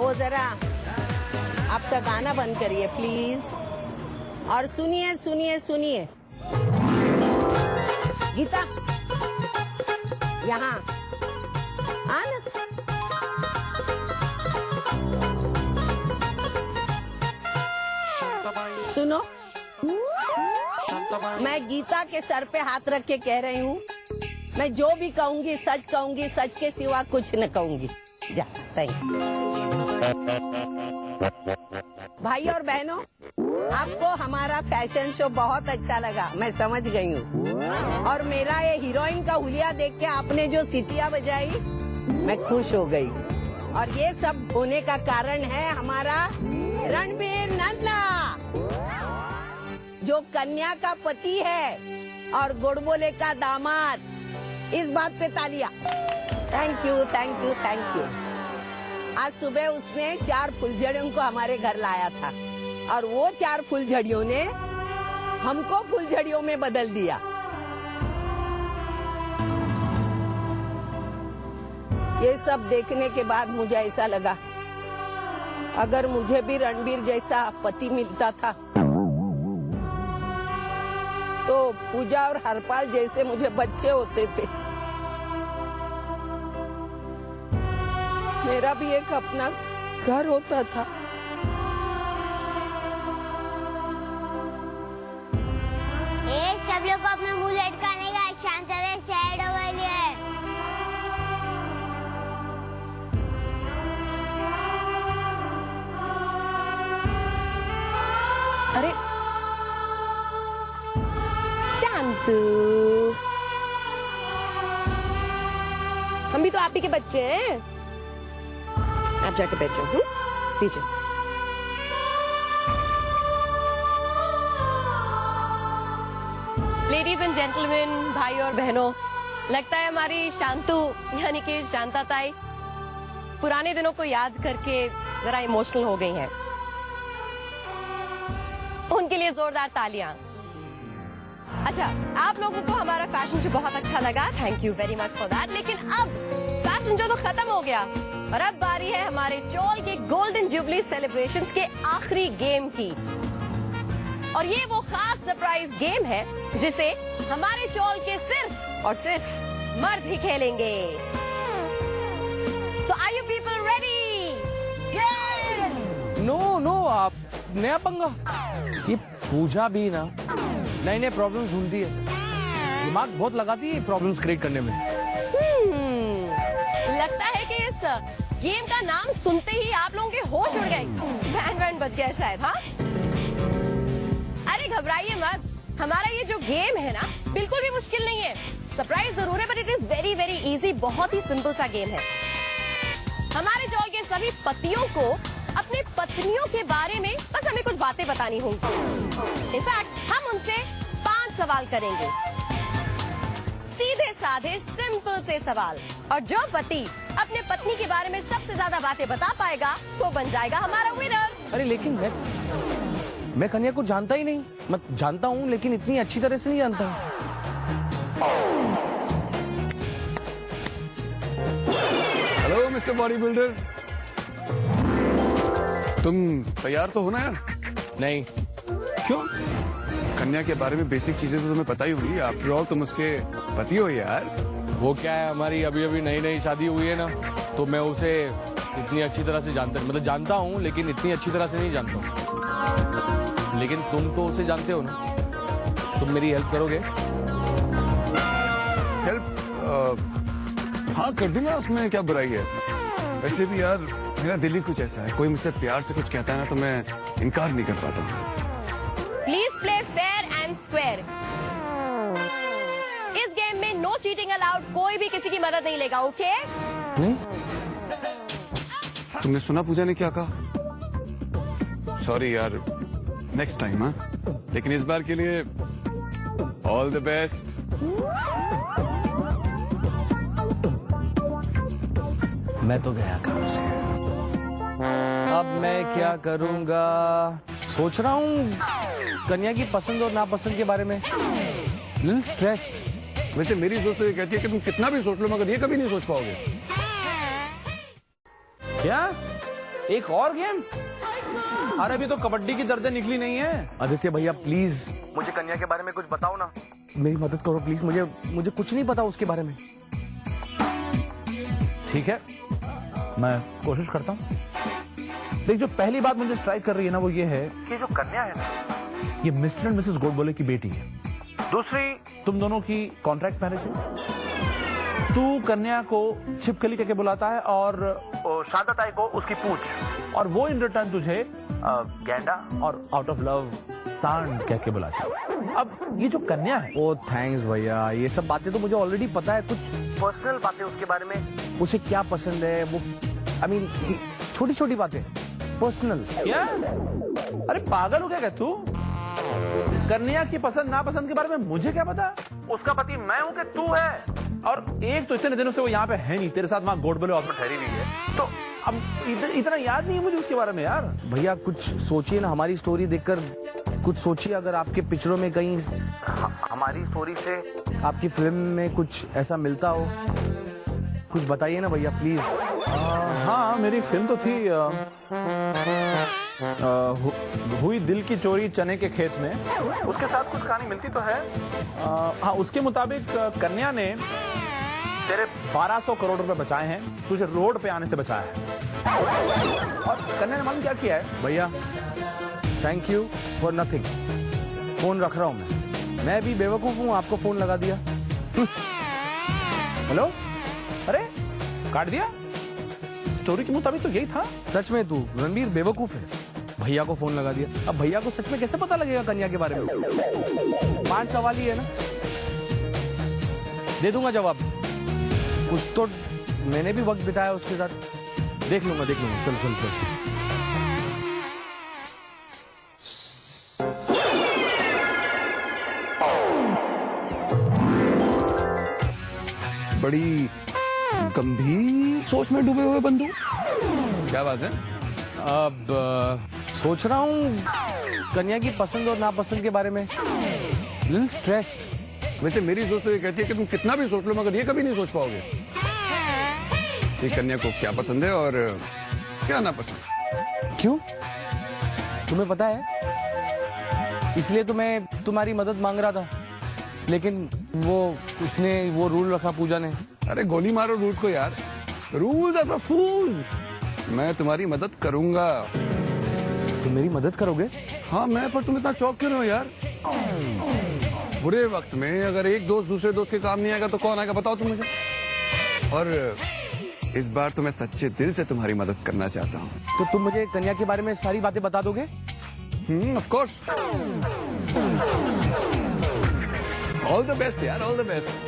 वो जरा आपका गाना बंद करिए प्लीज, और सुनिए सुनिए सुनिए। गीता यहाँ आना। सुनो, मैं गीता के सर पे हाथ रख के कह रही हूँ, मैं जो भी कहूंगी सच कहूंगी, सच के सिवा कुछ न कहूंगी। जा भाई और बहनों, आपको हमारा फैशन शो बहुत अच्छा लगा, मैं समझ गई हूँ। और मेरा ये हीरोइन का हुलिया देख के आपने जो सीटियां बजाई, मैं खुश हो गई। और ये सब होने का कारण है हमारा रणबीर नन्ना, जो कन्या का पति है और गुड़बोले का दामाद। इस बात पे तालियां। Thank you thank you thank you. आज सुबह उसने 4 फुलझड़ियों को हमारे घर लाया था, और वो 4 फुलझड़ियों ने हमको फुलझड़ियों में बदल दिया। ये सब देखने के बाद मुझे ऐसा लगा, अगर मुझे भी रणबीर जैसा पति मिलता था तो पूजा और हरपाल जैसे मुझे बच्चे होते थे। मेरा भी एक अपना घर होता था। सब लोग को अपना मुंह लटकाने का, शांत रहे, सैड हो गई है। अरे शांत, हम भी तो आप ही के बच्चे हैं। आप जाके बैठ जाओ, पीछे। लेडीज एंड जेंटलमैन, भाई और बहनों, लगता है हमारी शांतु यानी कि शांता ताई पुराने दिनों को याद करके जरा इमोशनल हो गई हैं। उनके लिए जोरदार तालियां। अच्छा, आप लोगों को हमारा फैशन शो बहुत अच्छा लगा, thank you very much for that. लेकिन अब फैशन शो तो खत्म हो गया और अब बारी है हमारे चोल के गोल्डन जुबली सेलिब्रेशंस के आखिरी गेम की। और ये वो खास सरप्राइज गेम है जिसे हमारे चोल के सिर्फ और सिर्फ मर्द ही खेलेंगे। So are you people ready? No, आप नया पंगा। ये पूजा भी ना नए नए प्रॉब्लम्स ढूंढती है, दिमाग बहुत लगाती है प्रॉब्लम्स क्रिएट करने में। लगता है कि इस गेम का नाम सुनते ही आप लोगों के होश उड़ गए, बैंड बज गया शायद। हाँ, अरे घबराइए मत, हमारा ये जो गेम है ना बिल्कुल भी मुश्किल नहीं है। सरप्राइज जरूर है but it is very very easy, बहुत ही सिंपल सा गेम है। हमारे चोल के सभी पतियों को अपने पत्नियों के बारे में बस हमें कुछ बातें बतानी होंगी। इनफैक्ट हम उनसे 5 सवाल करेंगे, सीधे साधे सिंपल से सवाल, और जो पति अपने पत्नी के बारे में सबसे ज्यादा बातें बता पाएगा वो बन जाएगा हमारा विनर। अरे लेकिन मैं कन्या को जानता ही नहीं। मैं जानता हूँ लेकिन इतनी अच्छी तरह से नहीं जानता। हेलो मिस्टर बॉडी बिल्डर, तुम तैयार तो हो ना यार? नहीं। क्यों? कन्या के बारे में बेसिक चीजें तो तुम्हें पता ही होगी, आफ्टर ऑल तुम उसके पति हो यार। वो क्या है, हमारी अभी अभी नई शादी हुई है ना, तो मैं उसे इतनी अच्छी तरह से जानता हूँ लेकिन इतनी अच्छी तरह से नहीं जानता हूँ। लेकिन तुम तो उसे जानते हो ना, तुम मेरी हेल्प करोगे? हेल्प? हाँ कर दूंगा, उसमें क्या बुराई है। वैसे भी यार मेरा दिल ही कुछ ऐसा है, कोई मुझसे प्यार से कुछ कहता है ना तो मैं इनकार नहीं कर पाता। Please play fair and square. इस गेम में नो चीटिंग अलाउड, कोई भी किसी की मदद नहीं लेगा, ओके? नहीं। तुमने सुना पूजा ने क्या कहा? सॉरी यार, नेक्स्ट टाइम। हाँ, लेकिन इस बार के लिए ऑल द बेस्ट। मैं तो गया काम से, अब मैं क्या करूंगा? सोच रहा हूँ कन्या की पसंद और नापसंद के बारे में। Little stressed. वैसे मेरी दोस्त तो ये कहती है कि तुम कितना भी सोच लो मगर ये कभी नहीं सोच पाओगे। क्या? एक और गेम? अरे अभी तो कबड्डी की दर्दें निकली नहीं है। आदित्य भैया प्लीज मुझे कन्या के बारे में कुछ बताओ ना, मेरी मदद करो प्लीज, मुझे कुछ नहीं पता उसके बारे में। ठीक है, मैं कोशिश करता हूँ। देख, जो पहली बात मुझे स्ट्राइक कर रही है ना, वो ये है कि जो कन्या है ना, ये मिस्टर एंड मिसेस गोडबोले की बेटी है। दूसरी, तुम दोनों की कॉन्ट्रैक्ट मैरिज है। तू कन्या को छिपकली कह के बुलाता है और शांताताई को उसकी पूछ, और वो इन रिटर्न तुझे गैंडा और आउट ऑफ लव सांड कह के बुलाता है। अब ये जो कन्या है, ओ थैंक्स भैया, ये सब बातें तो मुझे ऑलरेडी पता है। कुछ पर्सनल बातें उसके बारे में, उसे क्या पसंद है, वो आई मीन छोटी छोटी बातें पर्सनल। क्या? अरे पागल हो गया क्या तू? कन्या की पसंद नापसंद के बारे में मुझे क्या पता? उसका पति मैं हूं कि तू है? और एक तो इतने दिनों से वो यहाँ पे है नहीं, तेरे साथ वहां गोडबोले हाउस में ठहरी हुई है, तो अब इतना याद नहीं है मुझे उसके बारे में यार। भैया कुछ सोचिए ना, हमारी स्टोरी देखकर कुछ सोचिए। अगर आपके पिक्चरों में कहीं हमारी स्टोरी से आपकी फिल्म में कुछ ऐसा मिलता हो, कुछ बताइए ना भैया प्लीज। हाँ, मेरी फिल्म तो थी हुई दिल की चोरी चने के खेत में, उसके साथ कुछ कहानी मिलती तो है। हाँ, उसके मुताबिक कन्या ने तेरे 1200 करोड़ रुपए बचाए हैं, तुझे रोड पे आने से बचाया है। और कन्या ने मालूम क्या किया है? भैया thank you for nothing, phone रख रहा हूँ मैं भी बेवकूफ हूँ, आपको फोन लगा दिया। हेलो, अरे काट दिया? स्टोरी के मुताबिक तो यही था। सच में तू रणबीर बेवकूफ है, भैया को फोन लगा दिया। अब भैया को सच में कैसे पता लगेगा कन्या के बारे में? 5 सवाल ही है ना, दे दूंगा जवाब। कुछ तो मैंने भी वक्त बिताया उसके साथ, देख लूंगा। चल चल चल। बड़ी गंभीर सोच में डूबे हुए बंधु, क्या बात है? अब सोच रहा हूँ कन्या की पसंद और नापसंद के बारे में, लिटिल स्ट्रेस्ड। वैसे मेरी सोच तो ये कहती है कि तुम कितना भी सोच लो, मगर ये कभी नहीं सोच पाओगे कि कन्या को क्या पसंद है और क्या नापसंद। क्यों? तुम्हें पता है, इसलिए तो मैं तुम्हारी मदद मांग रहा था, लेकिन उसने वो रूल रखा पूजा ने। अरे गोली मारो रूल्स को यार, रूल्स आर फॉर फूल्स। मैं तुम्हारी मदद करूंगा। तुम मेरी मदद करोगे? हाँ मैं, पर तुम इतना चौंक क्यों रहे हो यार? बुरे वक्त में अगर एक दोस्त दूसरे दोस्त के काम नहीं आएगा तो कौन आएगा बताओ तुम मुझे। और इस बार तो मैं सच्चे दिल से तुम्हारी मदद करना चाहता हूँ। तो तुम मुझे कन्या के बारे में सारी बातें बता दोगे? Of course. All the best यार, ऑल द बेस्ट।